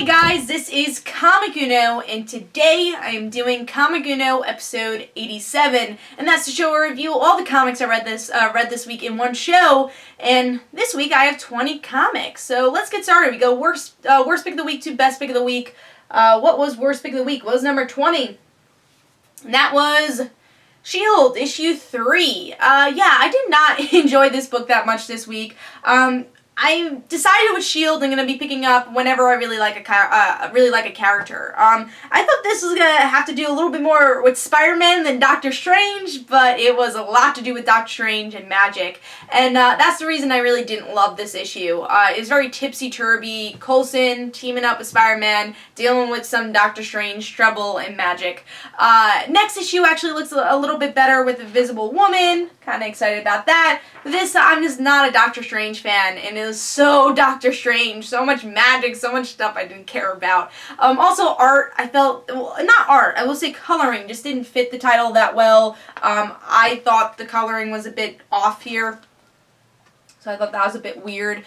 guys, this is Comic Uno, and today I am doing Comic Uno episode 87, and that's to show a review of all the comics I read this week in one show. And this week I have 20 comics, so let's get started. We go worst pick of the week to best pick of the week. What was worst pick of the week? What was number 20? And that was S.H.I.E.L.D. issue 3. Yeah, I did not enjoy this book that much this week. I decided with S.H.I.E.L.D. I'm going to be picking up whenever I really like a character. I thought this was going to have to do a little bit more with Spider-Man than Doctor Strange, but it was a lot to do with Doctor Strange and magic. And that's the reason I really didn't love this issue. It was very tipsy-turvy. Coulson teaming up with Spider-Man, dealing with some Doctor Strange trouble and magic. Next issue actually looks a little bit better with Invisible Woman. Kind of excited about that. This, I'm just not a Doctor Strange fan, and it was so Doctor Strange, so much magic, so much stuff I didn't care about. Also, art, I felt, well, not art, I will say coloring, just didn't fit the title that well. I thought the coloring was a bit off here. So I thought that was a bit weird.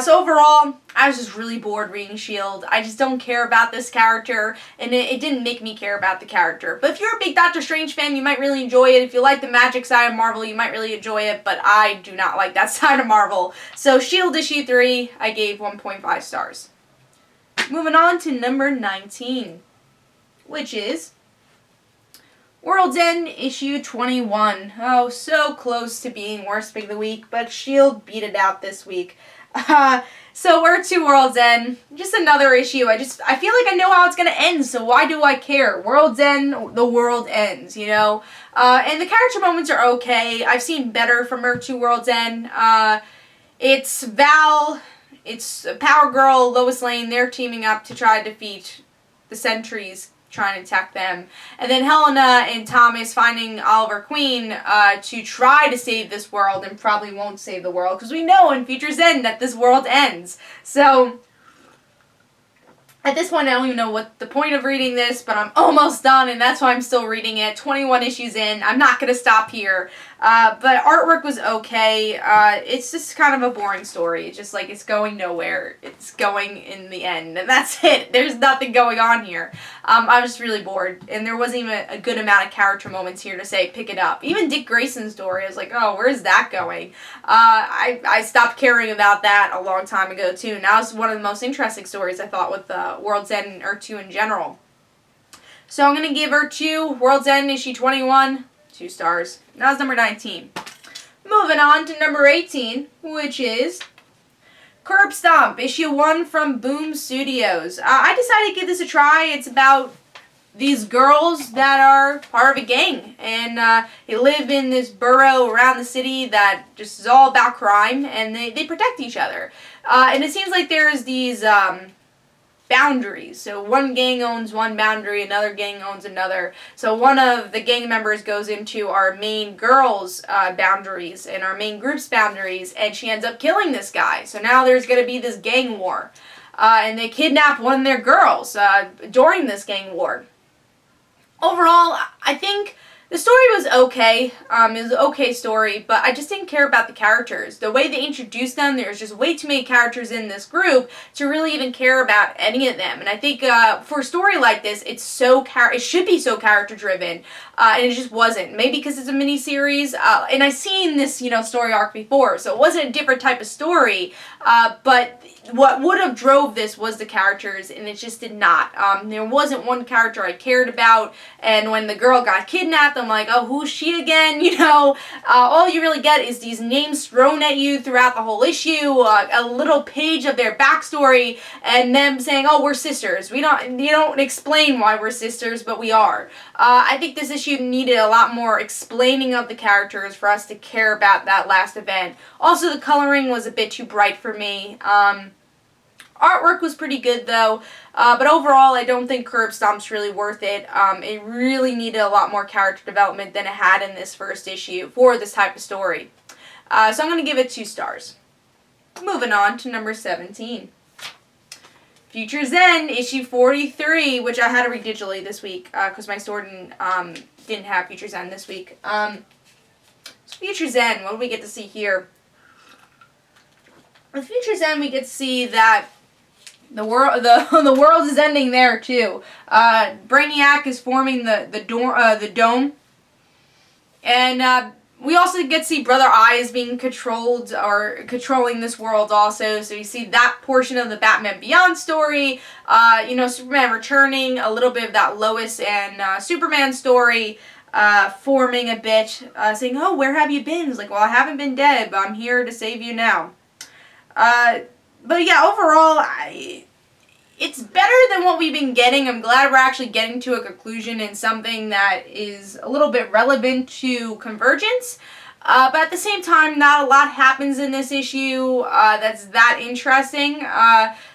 So overall, I was just really bored reading S.H.I.E.L.D. I just don't care about this character, and it didn't make me care about the character. But if you're a big Doctor Strange fan, you might really enjoy it. If you like the magic side of Marvel, you might really enjoy it, but I do not like that side of Marvel. So S.H.I.E.L.D. issue 3, I gave 1.5 stars. Moving on to number 19, which is World's End issue 21. Oh, so close to being worst pick of the week, but S.H.I.E.L.D. beat it out this week. So we're to World's End. Just another issue. I feel like I know how it's going to end, so why do I care? World's End, the world ends, you know? And the character moments are okay. I've seen better from her to World's End. It's Val, it's Power Girl, Lois Lane, they're teaming up to try to defeat the Sentries trying to attack them. And then Helena and Thomas finding Oliver Queen to try to save this world, and probably won't save the world, because we know in Future's End that this world ends. So at this point, I don't even know what the point of reading this, but I'm almost done, and that's why I'm still reading it. 21 issues in. I'm not going to stop here. But artwork was okay. It's just kind of a boring story. It's just like it's going nowhere. It's going in the end, and that's it. There's nothing going on here. I was just really bored, and there wasn't even a good amount of character moments here to say pick it up. Even Dick Grayson's story, I was like, oh, where's that going? I stopped caring about that a long time ago, too. And that was one of the most interesting stories, I thought, with World's End and Earth 2 in general. So I'm going to give Earth 2, World's End, issue 21, 2 stars. That was number 19. Moving on to number 18, which is Curb Stomp, issue 1 from Boom Studios. I decided to give this a try. It's about these girls that are part of a gang, and they live in this borough around the city that just is all about crime, and they protect each other. And it seems like there's these boundaries. So one gang owns one boundary, another gang owns another. So one of the gang members goes into our main girl's boundaries and our main group's boundaries, and she ends up killing this guy. So now there's going to be this gang war. And they kidnap one of their girls during this gang war. Overall, I think the story was okay. It was an okay story, but I just didn't care about the characters. The way they introduced them, there's just way too many characters in this group to really even care about any of them. And I think for a story like this, it should be so character-driven, and it just wasn't. Maybe because it's a miniseries, and I've seen this, story arc before, so it wasn't a different type of story, but what would have drove this was the characters, and it just did not. There wasn't one character I cared about, and when the girl got kidnapped, I'm like, oh, who's she again? All you really get is these names thrown at you throughout the whole issue, a little page of their backstory, and them saying, oh, we're sisters. You don't explain why we're sisters, but we are. I think this issue needed a lot more explaining of the characters for us to care about that last event. Also, the coloring was a bit too bright for me. Artwork was pretty good, though, but overall, I don't think Curb Stomp's really worth it. It really needed a lot more character development than it had in this first issue for this type of story. So I'm going to give it 2 stars. Moving on to number 17. Future's End, issue 43, which I had to read digitally this week, because my store didn't have Future's End this week. So Future's End, what do we get to see here? With Future's End, we get to see that The world, the world is ending there too. Brainiac is forming the dome, and we also get to see Brother Eye is being controlled or controlling this world also. So you see that portion of the Batman Beyond story. Superman returning, a little bit of that Lois and Superman story. Forming a bit, saying, "Oh, where have you been?" It's like, "Well, I haven't been dead, but I'm here to save you now." But yeah, overall, it's better than what we've been getting. I'm glad we're actually getting to a conclusion in something that is a little bit relevant to Convergence. But at the same time, not a lot happens in this issue that's that interesting.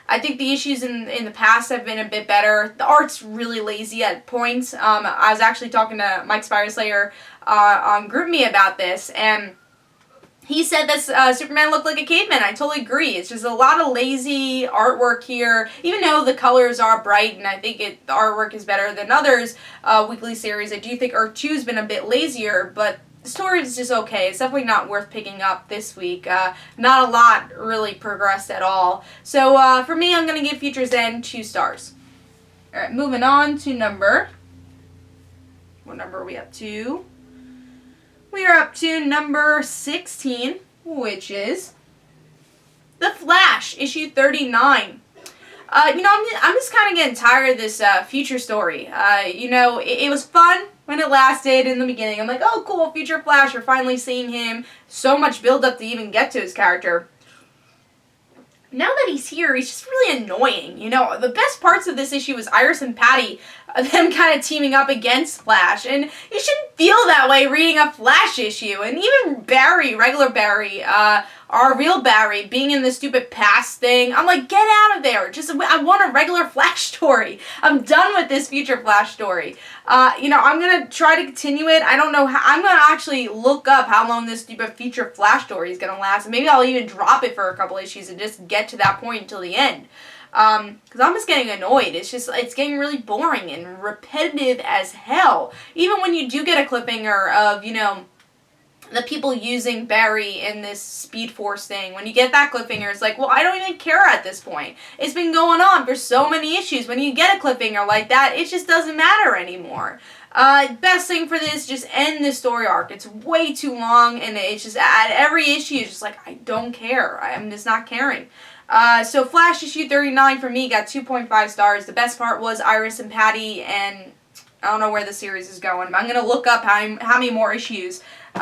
I think the issues in the past have been a bit better. The art's really lazy at points. I was actually talking to Mike Spireslayer on GroupMe about this, and he said that Superman looked like a caveman. I totally agree. It's just a lot of lazy artwork here, even though the colors are bright, and I think the artwork is better than others weekly series. I do think Earth 2's been a bit lazier, but the story is just okay. It's definitely not worth picking up this week. Not a lot really progressed at all. So for me, I'm going to give Future's End 2 stars. Alright, moving on to what number are we up to? We are up to number 16, which is The Flash, issue 39. I'm just kind of getting tired of this Future story. It was fun when it lasted in the beginning. I'm like, oh, cool, Future Flash, we're finally seeing him. So much build-up to even get to his character. Now that he's here, he's just really annoying. The best parts of this issue was Iris and Patty, them kind of teaming up against Flash. And you shouldn't feel that way reading a Flash issue. And even Barry, regular Barry, our real Barry, being in this stupid past thing. I'm like, get out of there. I want a regular Flash story. I'm done with this Future Flash story. I'm going to try to continue it. I don't know how. I'm going to actually look up how long this stupid Future Flash story is going to last. And maybe I'll even drop it for a couple issues and just get to that point until the end. Because I'm just getting annoyed. It's getting really boring and repetitive as hell. Even when you do get a cliffhanger of, the people using Barry in this Speed Force thing. When you get that cliffhanger, it's like, well, I don't even care at this point. It's been going on for so many issues. When you get a cliffhanger like that, it just doesn't matter anymore. Best thing for this, just end this story arc. It's way too long, and it's just, at every issue, it's just like, I don't care. I'm just not caring. So Flash issue 39 for me got 2.5 stars. The best part was Iris and Patty, and I don't know where the series is going, but I'm going to look up how many more issues we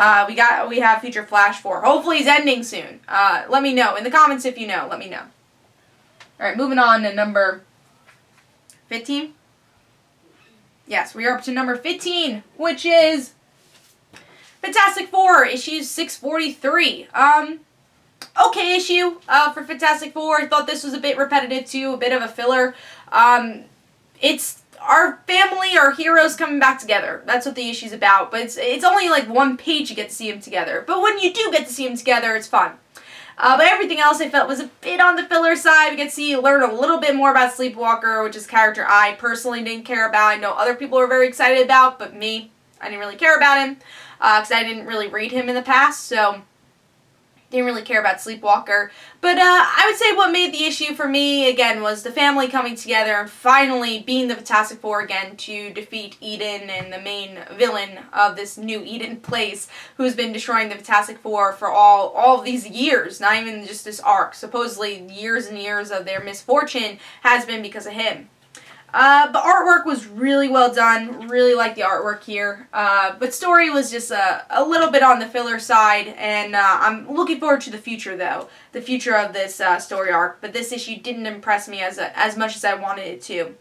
have Future Flash for. Hopefully he's ending soon. Let me know. In the comments if you know. Let me know. Alright, moving on to number 15. Yes, we are up to number 15, which is Fantastic Four, issue 643. Okay issue for Fantastic Four. I thought this was a bit repetitive too, a bit of a filler. It's our family, our heroes coming back together. That's what the issue's about. But it's only like one page you get to see them together. But when you do get to see them together, it's fun. But everything else I felt was a bit on the filler side. We get to learn a little bit more about Sleepwalker, which is a character I personally didn't care about. I know other people were very excited about, but me, I didn't really care about him. Because I didn't really read him in the past, so didn't really care about Sleepwalker. But I would say what made the issue for me, again, was the family coming together and finally being the Fantastic Four again to defeat Eden and the main villain of this new Eden place, who's been destroying the Fantastic Four for all of these years, not even just this arc. Supposedly years and years of their misfortune has been because of him. The artwork was really well done. Really liked the artwork here. But story was just a little bit on the filler side. And I'm looking forward to the future, though. The future of this story arc. But this issue didn't impress me as much as I wanted it to.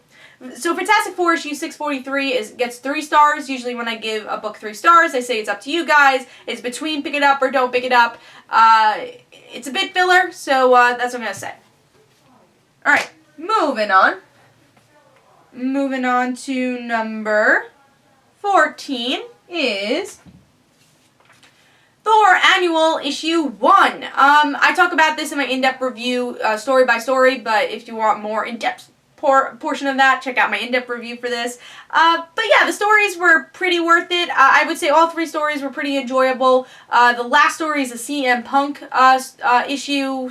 So Fantastic Four issue 643 gets 3 stars. Usually when I give a book 3 stars, I say it's up to you guys. It's between pick it up or don't pick it up. It's a bit filler, so that's what I'm going to say. Alright, moving on. Moving on to number 14 is Thor Annual issue 1. I talk about this in my in-depth review, story by story, but if you want more in-depth portion of that, check out my in-depth review for this. But yeah, the stories were pretty worth it. I would say all 3 stories were pretty enjoyable. The last story is a CM Punk issue,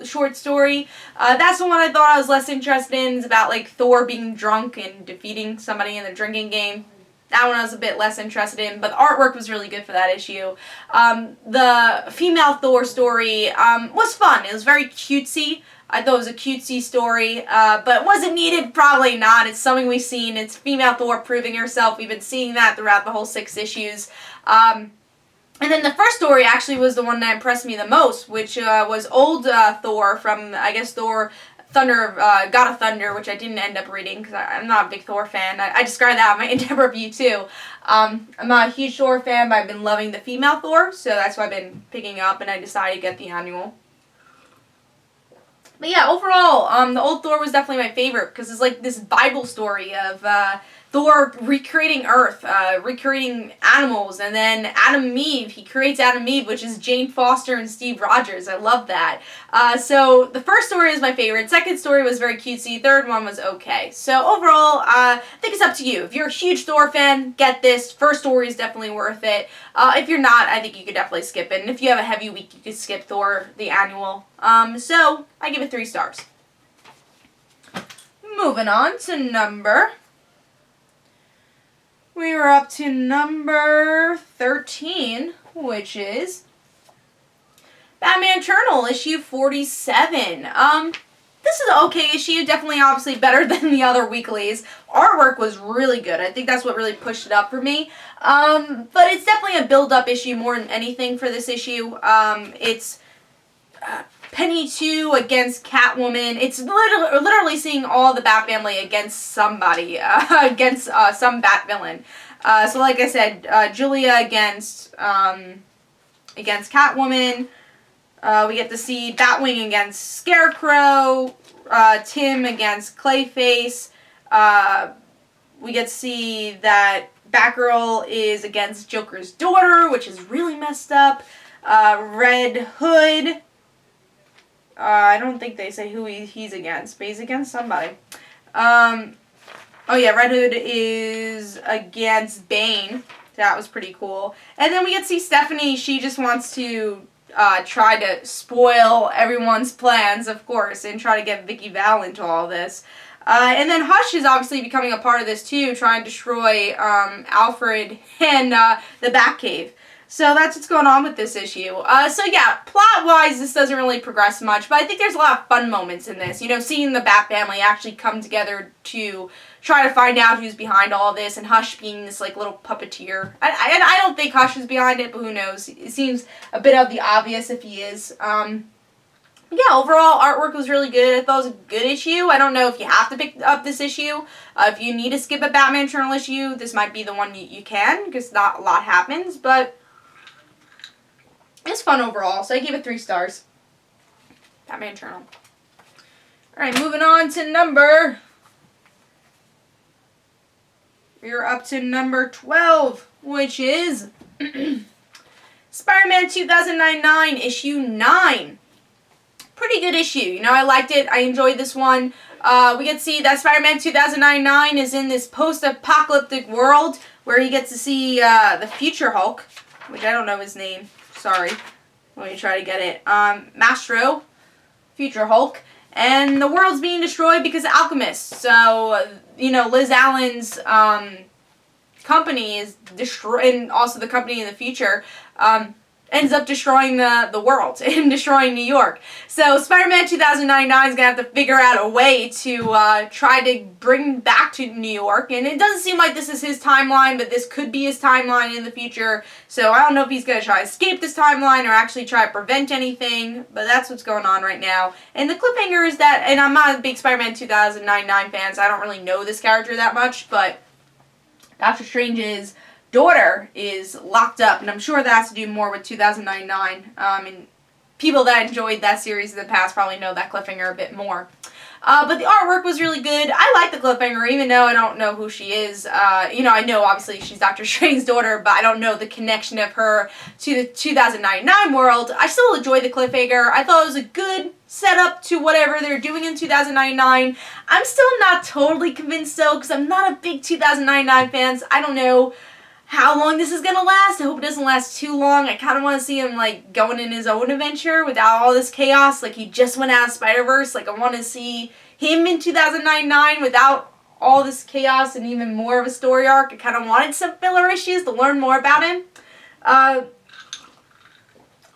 short story. That's the one I thought I was less interested in. It's about like Thor being drunk and defeating somebody in the drinking game. That one I was a bit less interested in, but the artwork was really good for that issue. The female Thor story was fun. It was very cutesy. I thought it was a cutesy story, but was it needed? Probably not. It's something we've seen. It's female Thor proving herself. We've been seeing that throughout the whole 6 issues. And then the first story actually was the one that impressed me the most, which was old Thor from, I guess, Thor Thunder, God of Thunder, which I didn't end up reading because I'm not a big Thor fan. I described that in my in-depth review too. I'm not a huge Thor fan, but I've been loving the female Thor, so that's why I've been picking up, and I decided to get the annual. But yeah, overall, the old Thor was definitely my favorite because it's like this Bible story of Thor recreating Earth, recreating animals, and then Adam and Eve. He creates Adam and Eve, which is Jane Foster and Steve Rogers. I love that. So the first story is my favorite. Second story was very cutesy. Third one was okay. So overall, I think it's up to you. If you're a huge Thor fan, get this. First story is definitely worth it. If you're not, I think you could definitely skip it. And if you have a heavy week, you could skip Thor, the annual. So I give it 3 stars. Moving on to number... We are up to number 13, which is Batman Eternal, issue 47. This is an okay issue, definitely obviously better than the other weeklies. Artwork was really good. I think that's what really pushed it up for me. But it's definitely a build-up issue more than anything for this issue. It's Penny 2 against Catwoman. It's literally seeing all the Bat family against somebody, against some Bat villain. So like I said, Julia against Catwoman. We get to see Batwing against Scarecrow. Tim against Clayface. We get to see that Batgirl is against Joker's daughter, which is really messed up. Red Hood. I don't think they say who he's against, but he's against somebody. Oh yeah, Red Hood is against Bane. That was pretty cool. And then we get to see Stephanie. She just wants to try to spoil everyone's plans, of course, and try to get Vicky Val into all this. And then Hush is obviously becoming a part of this too, trying to destroy Alfred and the Batcave. So that's what's going on with this issue. So yeah, plot-wise, this doesn't really progress much, but I think there's a lot of fun moments in this. You know, seeing the Bat family actually come together to try to find out who's behind all this, and Hush being this, like, little puppeteer. I don't think Hush is behind it, but who knows. It seems a bit of the obvious if he is. Yeah, overall, artwork was really good. I thought it was a good issue. I don't know if you have to pick up this issue. If you need to skip a Batman Eternal issue, this might be the one you can, because not a lot happens, but it's fun overall, so I gave it 3 stars. Batman Eternal. Alright, moving on to number... We're up to number 12, which is Spider-Man 2009, issue 9. Pretty good issue. You know, I liked it. I enjoyed this one. We get to see that Spider-Man 2009 is in this post-apocalyptic world where he gets to see the future Hulk, which I don't know his name. Sorry. Let me try to get it. Mastro, future Hulk. And the world's being destroyed because of alchemists. So, you know, Liz Allen's company is destroying, and also the company in the future, ends up destroying the world and destroying New York. So Spider-Man 2099 is going to have to figure out a way to try to bring back to New York. And it doesn't seem like this is his timeline, but this could be his timeline in the future. So I don't know if he's going to try to escape this timeline or actually try to prevent anything. But that's what's going on right now. And the cliffhanger is that, and I'm not a big Spider-Man 2099 fan, so I don't really know this character that much, but Doctor Strange's daughter is locked up, and I'm sure that has to do more with 2099. And people that enjoyed that series in the past probably know that cliffhanger a bit more. But the artwork was really good. I like the cliffhanger, even though I don't know who she is. You know, I know obviously she's Doctor Strange's daughter, but I don't know the connection of her to the 2099 world. I still enjoy the cliffhanger. I thought it was a good set up to whatever they're doing in 2099. I'm still not totally convinced though, because I'm not a big 2099 fan. So I don't know how long this is gonna last. I hope it doesn't last too long. I kind of want to see him like going in his own adventure without all this chaos. Like he just went out of Spider-Verse. Like I want to see him in 2099 without all this chaos and even more of a story arc. I kind of wanted some filler issues to learn more about him.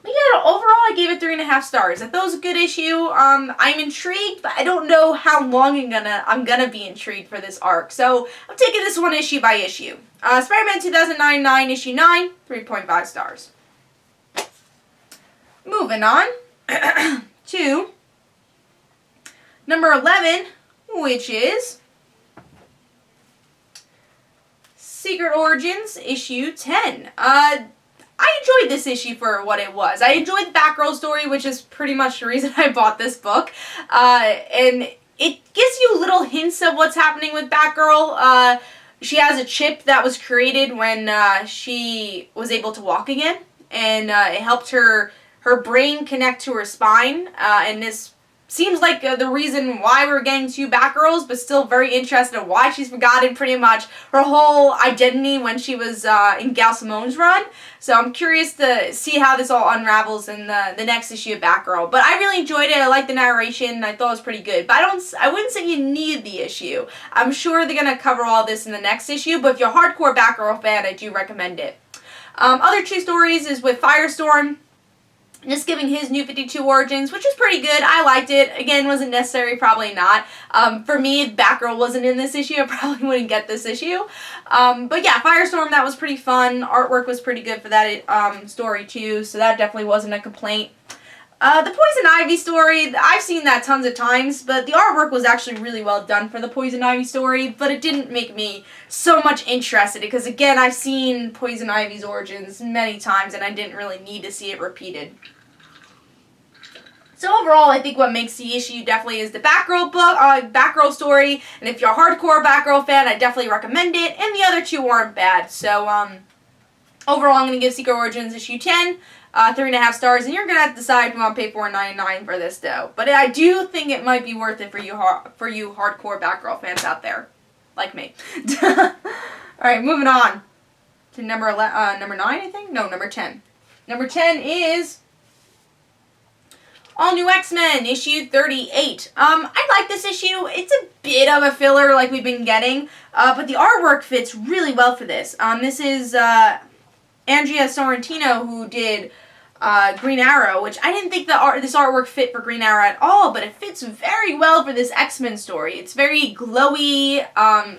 But yeah, overall I gave it 3.5 stars. I thought it was a good issue. I'm intrigued, but I don't know how long I'm gonna be intrigued for this arc. So I'm taking this one issue by issue. Spider-Man 2009 issue 9, 3.5 stars. Moving on to number 11, which is Secret Origins issue 10. I enjoyed this issue for what it was. I enjoyed the Batgirl story, which is pretty much the reason I bought this book. And it gives you little hints of what's happening with Batgirl. She has a chip that was created when she was able to walk again. And it helped her brain connect to her spine. And this seems like the reason why we're getting 2 Batgirls, but still very interested in why she's forgotten pretty much her whole identity when she was in Gail Simone's run. So I'm curious to see how this all unravels in the next issue of Batgirl. But I really enjoyed it. I liked the narration. I thought it was pretty good. But I wouldn't say you need the issue. I'm sure they're going to cover all this in the next issue. But if you're a hardcore Batgirl fan, I do recommend it. Other 2 stories is with Firestorm. Just giving his New 52 origins, which is pretty good. I liked it. Again, wasn't necessary, probably not. For me, if Batgirl wasn't in this issue, I probably wouldn't get this issue. But yeah, Firestorm, that was pretty fun. Artwork was pretty good for that story too, so that definitely wasn't a complaint. The Poison Ivy story, I've seen that tons of times, but the artwork was actually really well done for the Poison Ivy story, but it didn't make me so much interested, because again, I've seen Poison Ivy's origins many times, and I didn't really need to see it repeated. So overall, I think what makes the issue definitely is the Batgirl book, Batgirl story, and if you're a hardcore Batgirl fan, I definitely recommend it, and the other 2 aren't bad. So overall, I'm going to give Secret Origins issue 10 3.5 stars, and you're going to have to decide if you want to pay $4.99 for this, though. But I do think it might be worth it for you hardcore Batgirl fans out there, like me. Alright, moving on to number 9, I think? No, number 10. Number 10 is All New X-Men, issue 38. I like this issue. It's a bit of a filler like we've been getting, but the artwork fits really well for this. This is Andrea Sorrentino, who did Green Arrow, which I didn't think this artwork fit for Green Arrow at all, but it fits very well for this X-Men story. It's very glowy,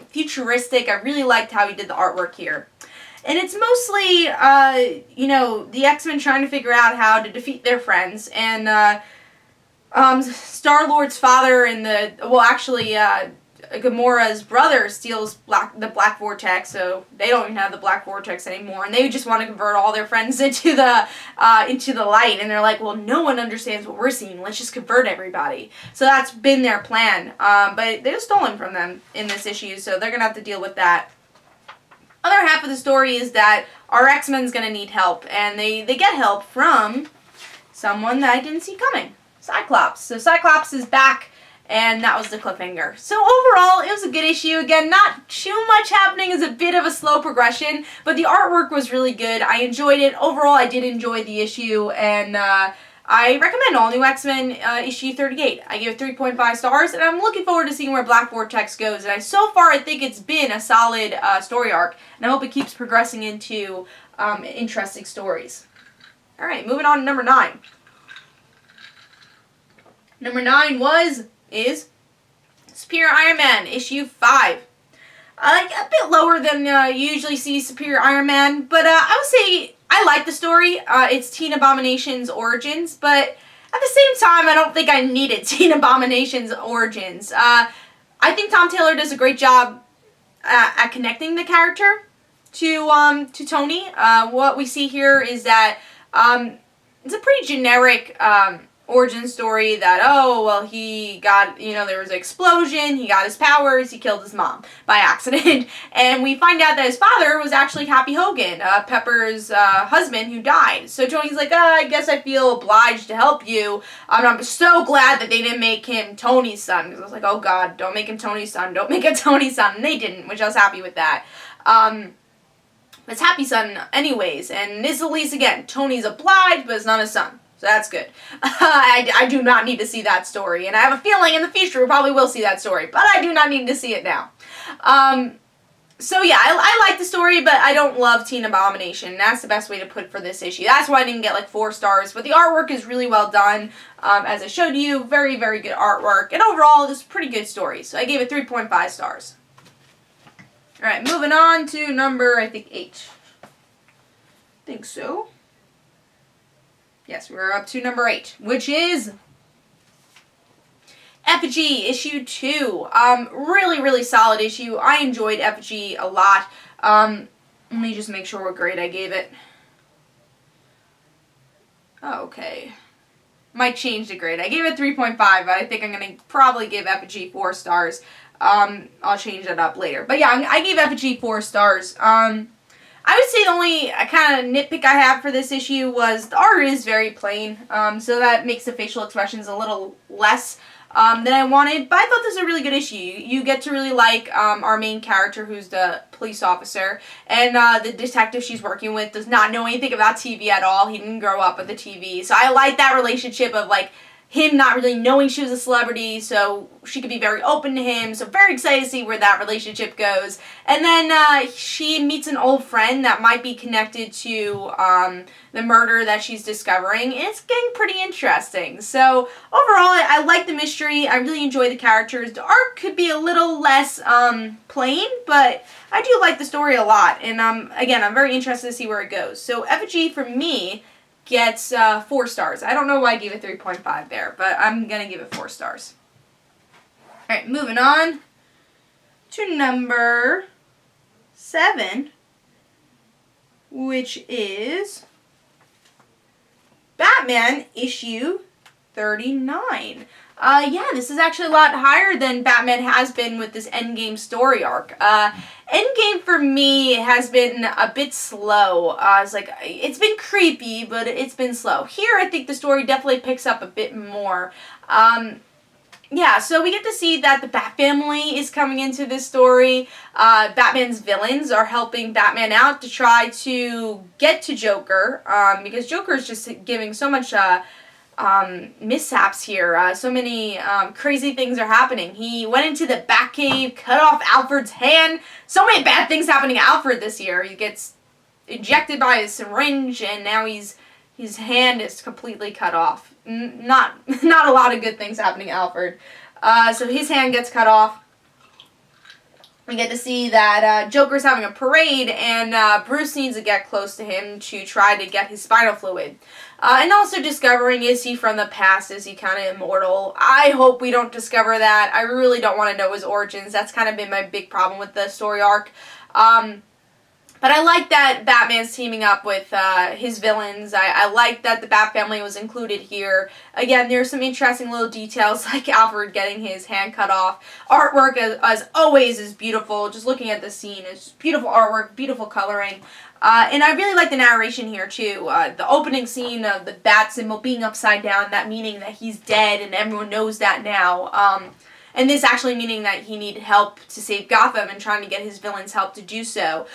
futuristic. I really liked how he did the artwork here. And it's mostly, the X-Men trying to figure out how to defeat their friends. And Star-Lord's father and Gamora's brother steals the Black Vortex, so they don't even have the Black Vortex anymore. And they just want to convert all their friends into the light. And they're like, well, no one understands what we're seeing. Let's just convert everybody. So that's been their plan. But they're stolen from them in this issue, so they're going to have to deal with that. Other half of the story is that our X-Men's going to need help, and they get help from someone that I didn't see coming, Cyclops. So Cyclops is back, and that was the cliffhanger. So overall, it was a good issue. Again, not too much happening. It's a bit of a slow progression, but the artwork was really good. I enjoyed it. Overall, I did enjoy the issue, and I recommend All New X-Men issue 38. I give it 3.5 stars, and I'm looking forward to seeing where Black Vortex goes. And so far, I think it's been a solid story arc, and I hope it keeps progressing into interesting stories. All right, moving on to number 9. Number 9 is Superior Iron Man issue 5. A bit lower than you usually see Superior Iron Man, but I would say I like the story. It's Teen Abomination's origins, but at the same time, I don't think I needed Teen Abomination's origins. I think Tom Taylor does a great job at connecting the character to Tony. What we see here is that it's a pretty generic origin story that, oh, well, he got, there was an explosion, he got his powers, he killed his mom by accident. And we find out that his father was actually Happy Hogan, Pepper's husband who died. So Tony's like, I guess I feel obliged to help you. And I'm so glad that they didn't make him Tony's son, because I was like, oh God, don't make him Tony's son, don't make him Tony's son. And they didn't, which I was happy with that. It's Happy son anyways, and this at least, again, Tony's obliged, but it's not his son. So that's good. I do not need to see that story, and I have a feeling in the future we probably will see that story, but I do not need to see it now. So yeah, I like the story, but I don't love Teen Abomination. That's the best way to put for this issue. That's why I didn't get like 4 stars, but the artwork is really well done. As I showed you, very, very good artwork, and overall, this is a pretty good story. So I gave it 3.5 stars. Alright, moving on to number, I think, 8. I think so. Yes, we're up to number 8, which is Effigy, issue 2. Really, really solid issue. I enjoyed Effigy a lot. Let me just make sure what grade I gave it. Oh, okay. Might change the grade. I gave it 3.5, but I think I'm going to probably give Effigy 4 stars. I'll change that up later. But yeah, I gave Effigy 4 stars. I would say the only kind of nitpick I have for this issue was the art is very plain, so that makes the facial expressions a little less than I wanted, but I thought this was a really good issue. You get to really like our main character, who's the police officer, and the detective she's working with does not know anything about TV at all. He didn't grow up with the TV, so I like that relationship of like him not really knowing she was a celebrity, so she could be very open to him. So very excited to see where that relationship goes. And then she meets an old friend that might be connected to the murder that she's discovering. And it's getting pretty interesting. So overall, I like the mystery. I really enjoy the characters. The art could be a little less plain, but I do like the story a lot. And again, I'm very interested to see where it goes. So Effigy, for me, gets 4 stars. I don't know why I gave it 3.5 there, but I'm going to give it 4 stars. Alright, moving on to number 7, which is Batman issue 39. Yeah, this is actually a lot higher than Batman has been with this Endgame story arc. Endgame for me has been a bit slow. It's been creepy, but it's been slow. Here, I think the story definitely picks up a bit more. Yeah, so we get to see that the Bat family is coming into this story. Batman's villains are helping Batman out to try to get to Joker, because Joker is just giving so much mishaps here. So many crazy things are happening. He went into the Batcave, cut off Alfred's hand. So many bad things happening to Alfred this year. He gets injected by a syringe, and now his hand is completely cut off. Not a lot of good things happening to Alfred. So his hand gets cut off. We get to see that Joker's having a parade, and Bruce needs to get close to him to try to get his spinal fluid. And also discovering, is he from the past? Is he kind of immortal? I hope we don't discover that. I really don't want to know his origins. That's kind of been my big problem with the story arc. But I like that Batman's teaming up with his villains. I like that the Bat family was included here. Again, there's some interesting little details, like Alfred getting his hand cut off. Artwork, as always, is beautiful. Just looking at the scene, it's beautiful artwork, beautiful coloring. And I really like the narration here, too. The opening scene of the Bat symbol being upside down, that meaning that he's dead, and everyone knows that now. And this actually meaning that he needed help to save Gotham and trying to get his villains help to do so.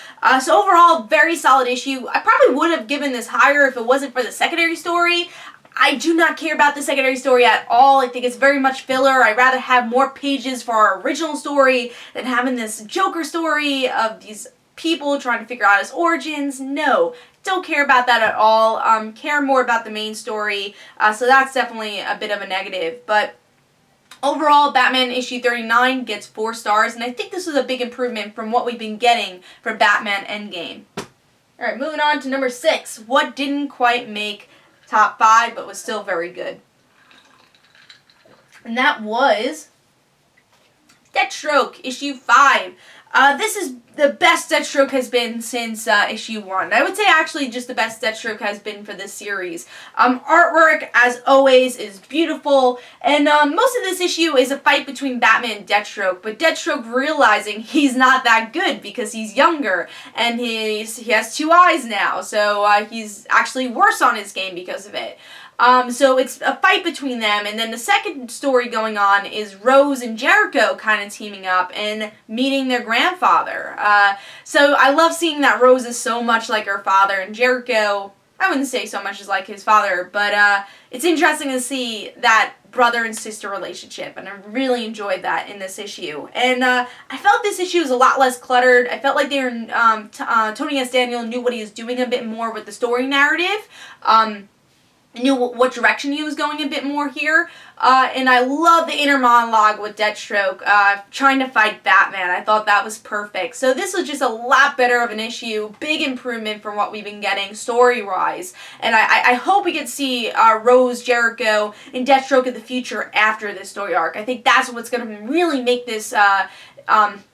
So overall, very solid issue. I probably would have given this higher if it wasn't for the secondary story. I do not care about the secondary story at all. I think it's very much filler. I'd rather have more pages for our original story than having this Joker story of these people trying to figure out his origins. No, don't care about that at all. Care more about the main story. So that's definitely a bit of a negative. But overall, Batman issue 39 gets 4 stars, and I think this is a big improvement from what we've been getting from Batman Endgame. Alright, moving on to number 6. What didn't quite make top 5, but was still very good. And that was Deathstroke, issue 5. This is the best Deathstroke has been since issue 1. I would say actually just the best Deathstroke has been for this series. Artwork, as always, is beautiful, and most of this issue is a fight between Batman and Deathstroke, but Deathstroke realizing he's not that good because he's younger, and he has 2 eyes now, so he's actually worse on his game because of it. So it's a fight between them, and then the second story going on is Rose and Jericho kind of teaming up and meeting their grandfather. So I love seeing that Rose is so much like her father, and Jericho, I wouldn't say so much as like his father, but it's interesting to see that brother and sister relationship, and I really enjoyed that in this issue. And I felt this issue was a lot less cluttered. I felt like they were, Tony S. Daniel knew what he was doing a bit more with the story narrative. Knew what direction he was going a bit more here, and I love the inner monologue with Deathstroke trying to fight Batman. I thought that was perfect. So this was just a lot better of an issue, big improvement from what we've been getting story-wise, and I hope we get to see Rose, Jericho, and Deathstroke in the future after this story arc. I think that's what's going to really make this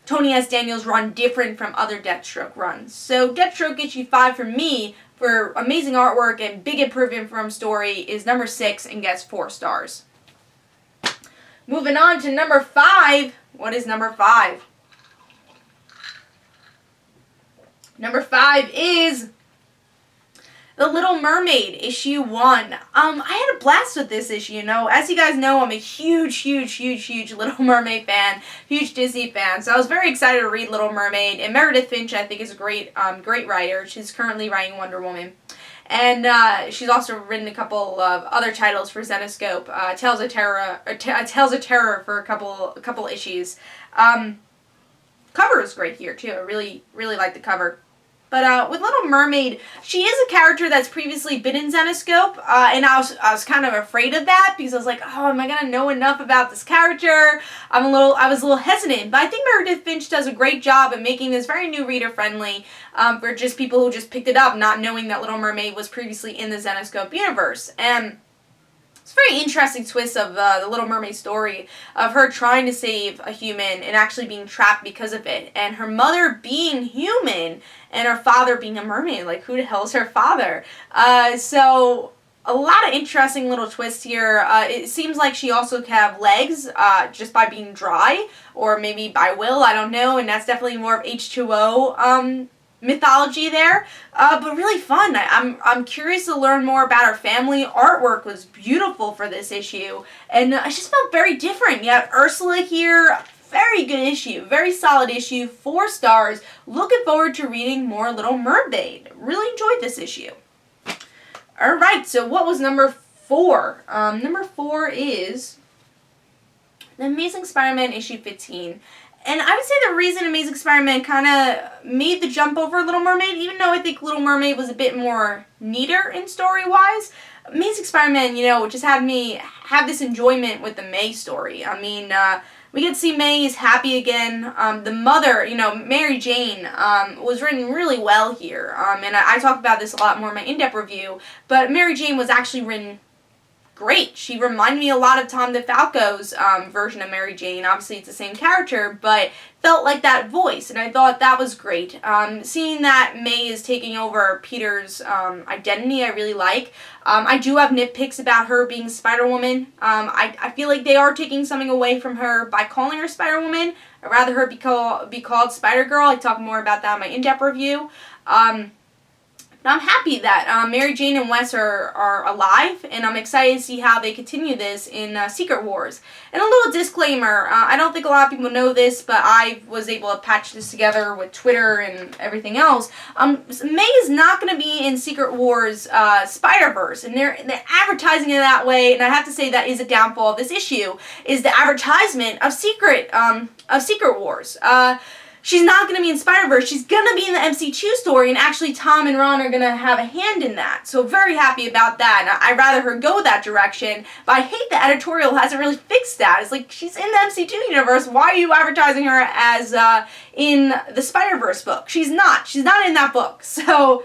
Tony S. Daniels run different from other Deathstroke runs. So Deathstroke issue 5 for me, for amazing artwork and big improvement from story, is number 6 and gets 4 stars. Moving on to number 5. What is number 5? Number 5 is The Little Mermaid, issue 1. I had a blast with this issue, As you guys know, I'm a huge Little Mermaid fan, huge Disney fan, so I was very excited to read Little Mermaid, and Meredith Finch, I think, is a great writer. She's currently writing Wonder Woman. And she's also written a couple of other titles for Zenescope, Tales of Terror for a couple issues. Cover is great here, too. I really like the cover. But with Little Mermaid, she is a character that's previously been in Zenescope, and I was kind of afraid of that because I was like, oh, am I gonna know enough about this character? I was a little hesitant, but I think Meredith Finch does a great job at making this very new reader friendly for just people who just picked it up, not knowing that Little Mermaid was previously in the Zenescope universe. And it's a very interesting twist of the Little Mermaid story of her trying to save a human and actually being trapped because of it, and her mother being human and her father being a mermaid. Like, who the hell is her father? So a lot of interesting little twists here. It seems like she also could have legs just by being dry, or maybe by will, I don't know, and that's definitely more of H2O mythology there, but really fun. I'm curious to learn more about her family. Artwork was beautiful for this issue, and I just felt very different. You have Ursula here. Very good issue. Very solid issue. 4 stars. Looking forward to reading more Little Mermaid. Really enjoyed this issue. Alright, so what was number 4? Number 4 is The Amazing Spider-Man issue 15. And I would say the reason Amazing Spider-Man kind of made the jump over Little Mermaid, even though I think Little Mermaid was a bit more neater in story-wise, Amazing Spider-Man, just had me have this enjoyment with the May story. I mean, we get to see May is happy again. The mother, Mary Jane, was written really well here. And I talk about this a lot more in my in-depth review, but Mary Jane was actually written great. She reminded me a lot of Tom DeFalco's version of Mary Jane. Obviously, it's the same character, but felt like that voice, and I thought that was great. Seeing that May is taking over Peter's identity, I really like. I do have nitpicks about her being Spider-Woman. I feel like they are taking something away from her by calling her Spider-Woman. I'd rather her be called Spider-Girl. I talk more about that in my in-depth review. I'm happy that Mary Jane and Wes are alive, and I'm excited to see how they continue this in Secret Wars. And a little disclaimer, I don't think a lot of people know this, but I was able to patch this together with Twitter and everything else. May is not going to be in Secret Wars Spider-Verse, and they're advertising it that way, and I have to say that is a downfall of this issue, is the advertisement of Secret Wars. She's not going to be in Spider-Verse. She's going to be in the MC2 story, and actually Tom and Ron are going to have a hand in that. So very happy about that. And I'd rather her go that direction, but I hate the editorial hasn't really fixed that. It's like, she's in the MC2 universe. Why are you advertising her as in the Spider-Verse book? She's not. She's not in that book. So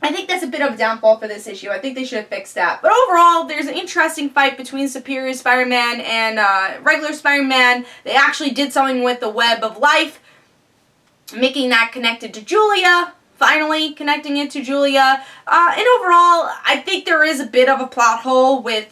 I think that's a bit of a downfall for this issue. I think they should have fixed that. But overall, there's an interesting fight between Superior Spider-Man and regular Spider-Man. They actually did something with the Web of Life, making that connected to Julia. Finally connecting it to Julia. And overall, I think there is a bit of a plot hole with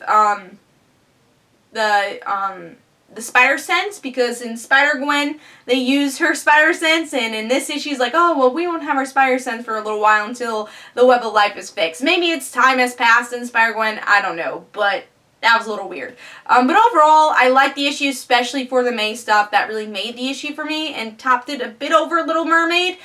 the spider sense, because in Spider-Gwen they use her spider sense, and in this issue she's like, oh well, we won't have our spider sense for a little while until the Web of Life is fixed. Maybe it's time has passed in Spider-Gwen, I don't know, but that was a little weird. But overall, I like the issue, especially for the May stuff. That really made the issue for me and topped it a bit over Little Mermaid.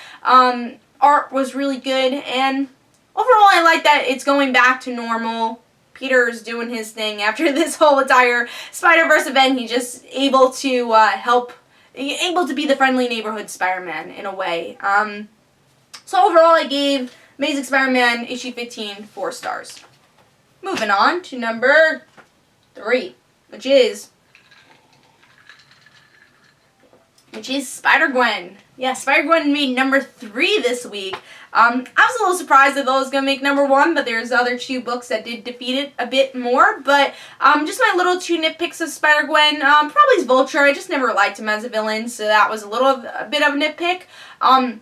Art was really good, and overall I like that it's going back to normal. Peter's doing his thing after this whole entire Spider-Verse event. He's just able to able to be the friendly neighborhood Spider-Man in a way. So overall, I gave Amazing Spider-Man issue 15 4 stars. Moving on to number 3, which is Spider-Gwen. Yeah, Spider-Gwen made number 3 this week. I was a little surprised that those was going to make number 1, but there's other 2 books that did defeat it a bit more. But just my little 2 nitpicks of Spider-Gwen. Probably is Vulture. I just never liked him as a villain, so that was a bit of a nitpick. And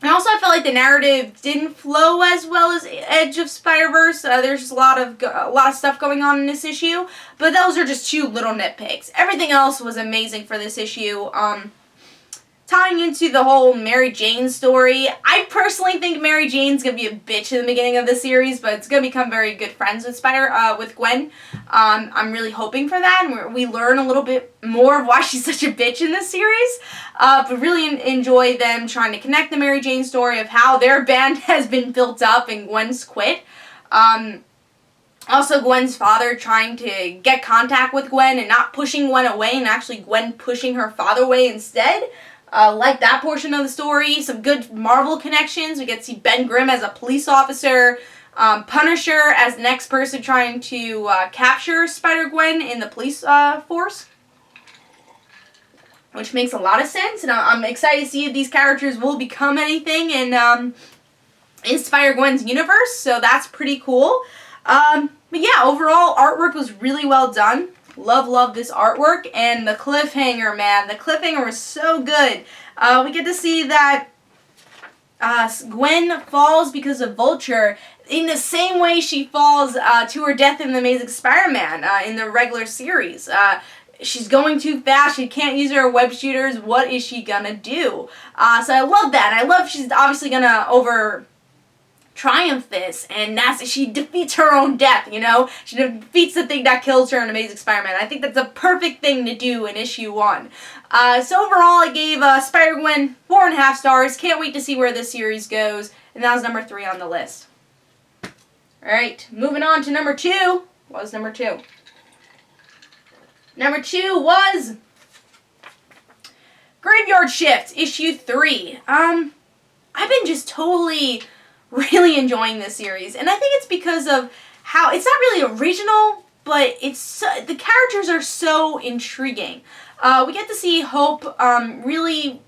also, I felt like the narrative didn't flow as well as Edge of Spider-Verse. There's just a lot of stuff going on in this issue, but those are just 2 little nitpicks. Everything else was amazing for this issue. Tying into the whole Mary Jane story, I personally think Mary Jane's gonna be a bitch in the beginning of the series, but it's gonna become very good friends with Gwen. I'm really hoping for that, and we learn a little bit more of why she's such a bitch in this series. But really enjoy them trying to connect the Mary Jane story of how their band has been built up and Gwen's quit. Also, Gwen's father trying to get contact with Gwen and not pushing Gwen away, and actually Gwen pushing her father away instead. Like that portion of the story. Some good Marvel connections. We get to see Ben Grimm as a police officer. Punisher as the next person trying to capture Spider-Gwen in the police force. Which makes a lot of sense. And I'm excited to see if these characters will become anything in Spider-Gwen's universe. So that's pretty cool. But yeah, overall, artwork was really well done. Love this artwork, and the cliffhanger, man. The cliffhanger was so good. We get to see that Gwen falls because of Vulture in the same way she falls to her death in the Amazing Spider-Man in the regular series. She's going too fast. She can't use her web shooters. What is she gonna do? So I love that. I love she's obviously gonna triumph this, and she defeats her own death, you know? She defeats the thing that kills her in Amazing Spider-Man. I think that's a perfect thing to do in issue 1. So overall, I gave Spider-Gwen 4.5 stars. Can't wait to see where this series goes. And that was number 3 on the list. Alright, moving on to number 2. What was number 2? Number 2 was Graveyard Shift, issue 3. I've been just totally really enjoying this series, and I think it's because of how it's not really original, but the characters are so intriguing. We get to see Hope really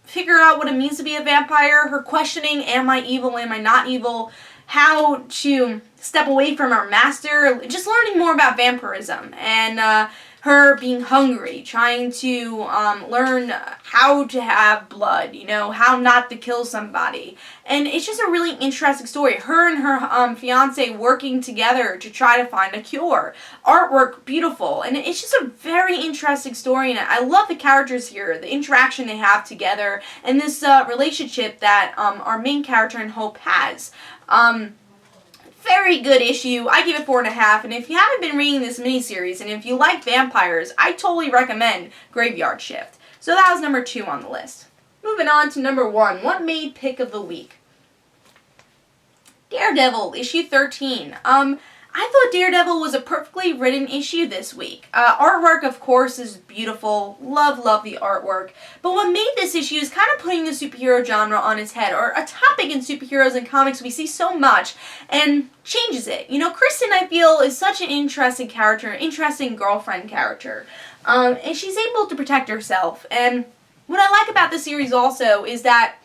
figure out what it means to be a vampire, her questioning, am I evil, am I not evil, how to step away from her master, just learning more about vampirism, and her being hungry, trying to learn how to have blood, you know, how not to kill somebody. And it's just a really interesting story. Her and her fiance working together to try to find a cure. Artwork, beautiful. And it's just a very interesting story. And I love the characters here, the interaction they have together, and this relationship that our main character in Hope has. Very good issue. I give it 4.5, and if you haven't been reading this miniseries, and if you like vampires, I totally recommend Graveyard Shift. So that was number 2 on the list. Moving on to number 1. What made pick of the week? Daredevil, issue 13. I thought Daredevil was a perfectly written issue this week. Artwork, of course, is beautiful. Love the artwork. But what made this issue is kind of putting the superhero genre on its head, or a topic in superheroes and comics we see so much, and changes it. You know, Kristen, I feel, is such an interesting character, an interesting girlfriend character. And she's able to protect herself. And what I like about this series also is that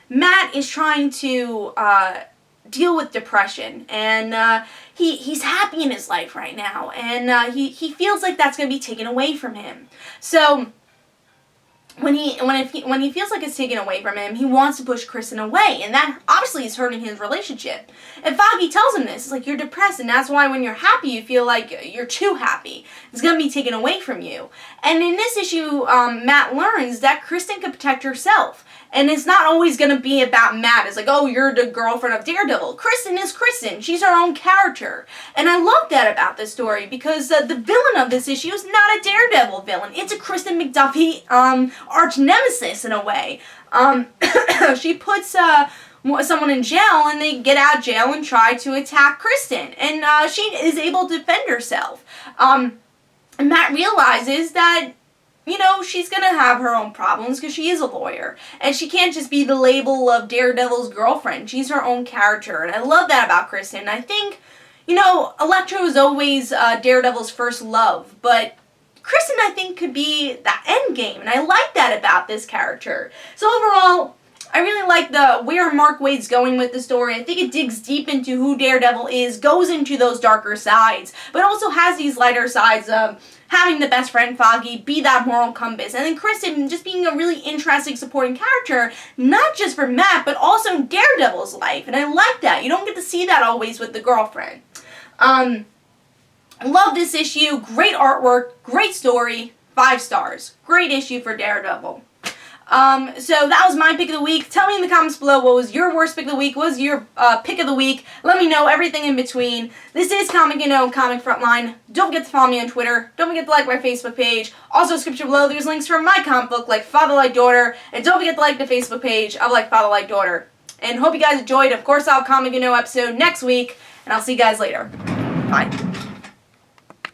Matt is trying to deal with depression, and he's happy in his life right now, and he feels like that's going to be taken away from him. So when he feels like it's taken away from him, he wants to push Kristen away, and that obviously is hurting his relationship. And Foggy tells him this. It's like, you're depressed, and that's why when you're happy, you feel like you're too happy. It's going to be taken away from you. And in this issue, Matt learns that Kristen can protect herself. And it's not always going to be about Matt. It's like, oh, you're the girlfriend of Daredevil. Kristen is Kristen. She's her own character. And I love that about this story, because the villain of this issue is not a Daredevil villain. It's a Kristen McDuffie arch nemesis in a way. She puts someone in jail, and they get out of jail and try to attack Kristen. And she is able to defend herself. And Matt realizes that, you know, she's going to have her own problems because she is a lawyer. And she can't just be the label of Daredevil's girlfriend. She's her own character. And I love that about Kristen. I think, you know, Electro is always Daredevil's first love. But Kristen, I think, could be the end game. And I like that about this character. So overall, I really like where Mark Waid's going with the story. I think it digs deep into who Daredevil is, goes into those darker sides, but also has these lighter sides of having the best friend Foggy be that moral compass, and then Kristen just being a really interesting supporting character, not just for Matt, but also in Daredevil's life, and I like that. You don't get to see that always with the girlfriend. I love this issue. Great artwork, great story, 5 stars. Great issue for Daredevil. So that was my pick of the week. Tell me in the comments below what was your worst pick of the week, what was your pick of the week. Let me know everything in between. This is Comic Comic Frontline. Don't forget to follow me on Twitter. Don't forget to like my Facebook page. Also, description below, there's links for my comic book, like Father Like Daughter. And don't forget to like the Facebook page of like Father Like Daughter. And hope you guys enjoyed. Of course, I'll have a Comic episode next week. And I'll see you guys later. Bye.